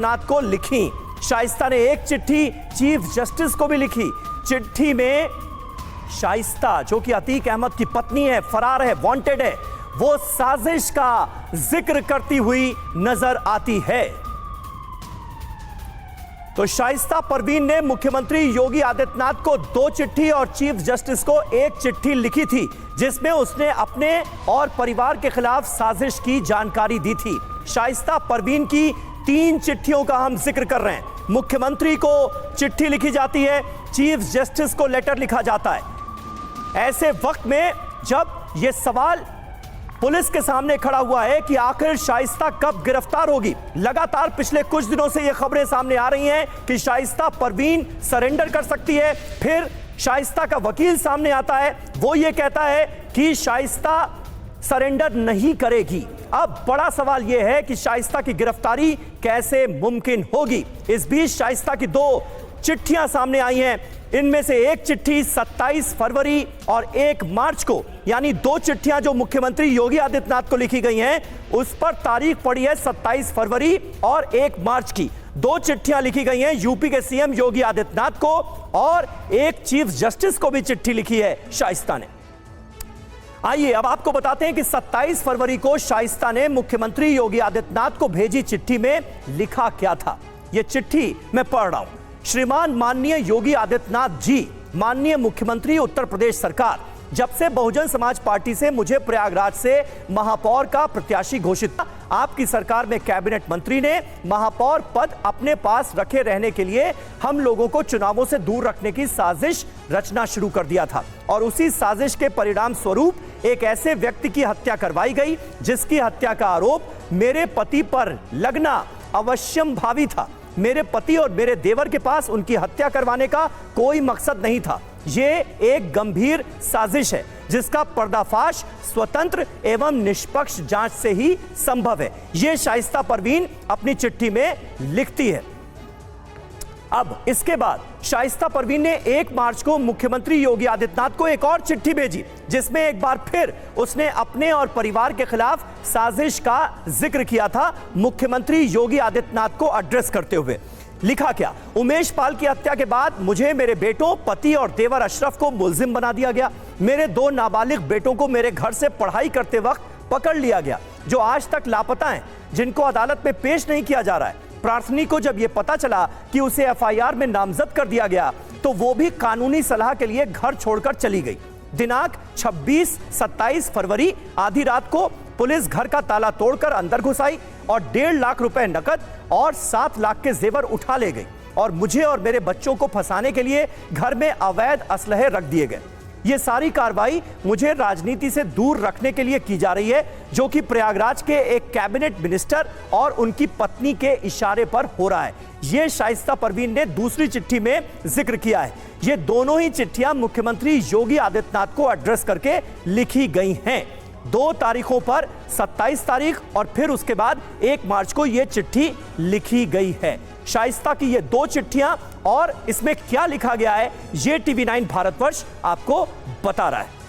आदित्यनाथ को लिखी। शाइस्ता ने एक चिट्ठी चीफ जस्टिस को भी लिखी। चिट्ठी में शाइस्ता, जो कि अतीक अहमद की पत्नी है, फरार है, वांटेड है, वो साजिश का जिक्र करती हुई नजर आती है। तो शाइस्ता परवीन ने मुख्यमंत्री योगी आदित्यनाथ को 2 चिट्ठी और चीफ जस्टिस को 1 चिट्ठी लिखी थी, जिसमें उसने अपने और परिवार के खिलाफ साजिश की जानकारी दी थी। शाइस्ता परवीन की 3 चिट्ठियों का हम जिक्र कर रहे हैं। मुख्यमंत्री को चिट्ठी लिखी जाती है, चीफ जस्टिस को लेटर लिखा जाता है। ऐसे वक्त में जब यह सवाल पुलिस के सामने खड़ा हुआ है कि आखिर शाइस्ता कब गिरफ्तार होगी, लगातार पिछले कुछ दिनों से यह खबरें सामने आ रही हैं कि शाइस्ता परवीन सरेंडर कर सकती है। फिर शाइस्ता का वकील सामने आता है, वो ये कहता है कि शाइस्ता सरेंडर नहीं करेगी। अब बड़ा सवाल यह है कि शाइस्ता की गिरफ्तारी कैसे मुमकिन होगी। इस बीच शाइस्ता की 2 चिट्ठियां सामने आई हैं। इनमें से एक चिट्ठी 27 फरवरी और 1 मार्च को, यानी 2 चिट्ठियां जो मुख्यमंत्री योगी आदित्यनाथ को लिखी गई हैं, उस पर तारीख पड़ी है 27 फरवरी और 1 मार्च की। 2 चिट्ठियां लिखी गई हैं यूपी के सीएम योगी आदित्यनाथ को, और एक चीफ जस्टिस को भी चिट्ठी लिखी है शाइस्ता ने। आइए अब आपको बताते हैं कि 27 फरवरी को शाइस्ता ने मुख्यमंत्री योगी आदित्यनाथ को भेजी चिट्ठी में लिखा क्या था। यह चिट्ठी मैं पढ़ रहा हूं। श्रीमान माननीय योगी आदित्यनाथ जी, माननीय मुख्यमंत्री उत्तर प्रदेश सरकार, जब से बहुजन समाज पार्टी से मुझे प्रयागराज से महापौर का प्रत्याशी घोषित, आपकी सरकार में कैबिनेट मंत्री ने महापौर पद अपने पास रखे रहने के लिए हम लोगों को चुनावों से दूर रखने की साजिश रचना शुरू कर दिया था, और उसी साजिश के परिणाम स्वरूप एक ऐसे व्यक्ति की हत्या करवाई गई जिसकी हत्या का आरोप मेरे पति पर लगना अवश्यम भावी था। मेरे पति और मेरे देवर के पास उनकी हत्या करवाने का कोई मकसद नहीं था। ये एक गंभीर साजिश है जिसका पर्दाफाश स्वतंत्र एवं निष्पक्ष जांच से ही संभव है। ये शाइस्ता परवीन अपनी चिट्ठी में लिखती है। अब इसके बाद शाइस्ता परवीन ने 1 मार्च को मुख्यमंत्री योगी आदित्यनाथ को एक और चिट्ठी भेजी, जिसमें एक बार फिर उसने अपने और परिवार के खिलाफ साजिश का जिक्र किया था, मुख्यमंत्री योगी आदित्यनाथ को एड्रेस करते हुए। लिखा क्या? उमेश पाल की हत्या के बाद मुझे मेरे बेटों, पति और देवर अशरफ को मुलजिम बना दिया गया। मेरे 2 नाबालिग बेटों को मेरे घर से पढ़ाई करते वक्त पकड़ लिया गया, जो आज तक लापता हैं, जिनको अदालत में पेश नहीं किया जा रहा है। प्रार्थनी को जब यह पता चला कि उसे एफआईआर में नामजद कर दिया गया, तो वो भी कानूनी सलाह के लिए घर छोड़कर चली गई। दिनांक 26-27 फरवरी आधी रात को पुलिस घर का ताला तोड़कर अंदर घुस आई और 1.5 लाख रुपए नकद और 7 लाख के जेवर उठा ले गई, और मुझे और मेरे बच्चों को फंसाने के लिए घर में अवैध असलहे रख दिए गए। ये सारी कार्रवाई मुझे राजनीति से दूर रखने के लिए की जा रही है, जो कि प्रयागराज के एक कैबिनेट मिनिस्टर और उनकी पत्नी के इशारे पर हो रहा है। ये शाइस्ता परवीन ने दूसरी चिट्ठी में जिक्र किया है। ये दोनों ही चिट्ठियां मुख्यमंत्री योगी आदित्यनाथ को एड्रेस करके लिखी गई हैं। 2 तारीखों पर 27 तारीख और फिर उसके बाद 1 मार्च को यह चिट्ठी लिखी गई है। शाइस्ता की ये 2 चिट्ठियां और इसमें क्या लिखा गया है, ये TV9 भारतवर्ष आपको बता रहा है।